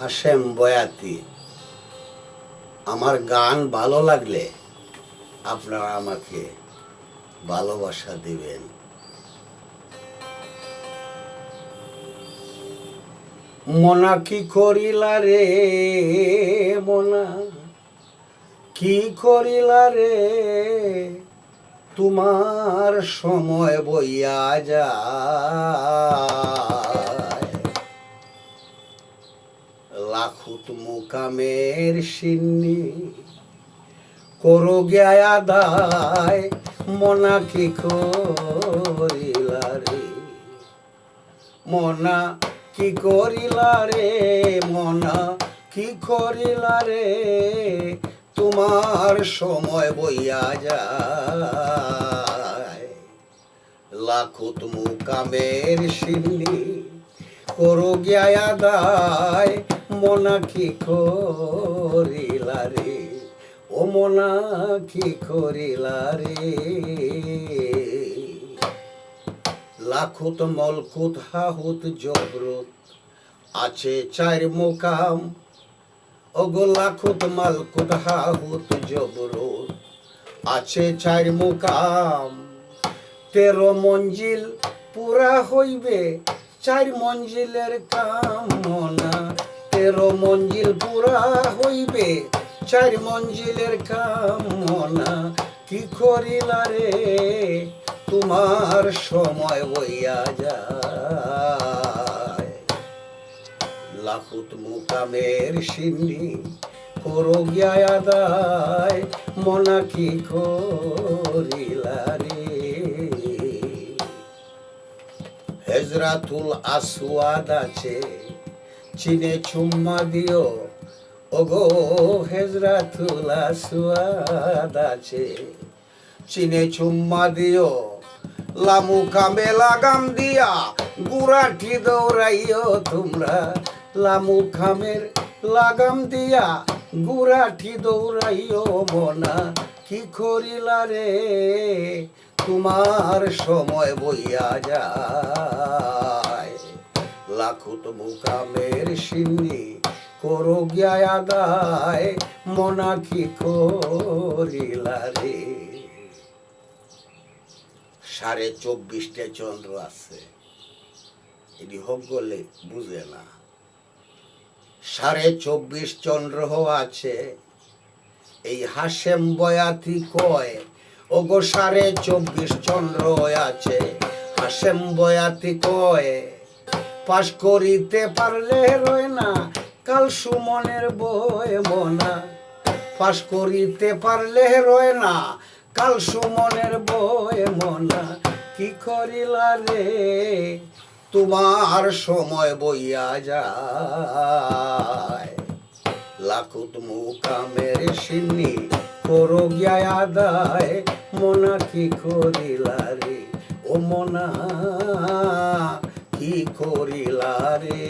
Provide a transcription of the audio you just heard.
হাশেম বয়াতি। আমার গান ভালো লাগলে আপনারা আমাকে ভালোবাসা দিবেন। মনা কি করিলা রে, মনা কি করিলা রে, তোমার সময় বইয়া যায়। লাখুত মুকামের সিন্নি করো গিয়া দায়, মনা কি করিলা রে, মনা কি করিলা রে, মনা কি করিলা রে, তোমার সময় বইয়া যায়। লাখুত মুকামের সিন্নি করো গিয়া দায়, মনা কি করিলা রে, ও মনা কি করিলা রে। লাখুত মলকুত হাহুত জবরুত আছে চার মুকাম, ওগো লাখুত মালকুত হাহুত জবরুত আছে চার মুকাম। 13 মঞ্জিল পুরা হইবে চার মঞ্জিলের কাম, মনা 13 মঞ্জিল পুরা হইবে চার মঞ্জিলের কাম, মনা কি করিলা রে, তোমার সময় বইয়া যায়। লাখুত মুকামের সিন্নি করো গিয়া দায়, মনা কি করিলা রে। হেজরাতুল আসওয়াদ আছে চিনে চুম্মা দিও, ওগো হেজরাতুল আসওয়াদ আছে চিনে চুম্মা দিও। লামু কামে লাগাম দিয়া গুরাঠি দৌড়াইও তোমরা, লামু খামের লাগাম দিয়া গুরাঠি দৌড়াইও, মনা কি করিলা রে, তোমার সময় বইয়া যায়। লাখুত মুকামের সিন্নি করো গিয়া দায়, মনা কি করিলা রে। 24.5 চন্দ্র আছে, এটি হোক বলে বুঝে না। 24.5 চন্দ্র আছে, এই হাশেম বয়াতি কয়, ওগো 24.5 চন্দ্র আছে। হাশেম বয়াতি কয়, পাশ করিতে পারলে রয় না কাল সুমনের বই, মনা পাশ করিতে পারলে রয় না কাল সুমনের বই, মনা কি করিলা রে, তোমার সময় বইয়া যায়। লাখুত মুকামের সিন্নি করো গিয়া দায়, মনা কি করিলা রে, ও মনা কি করিলা রে।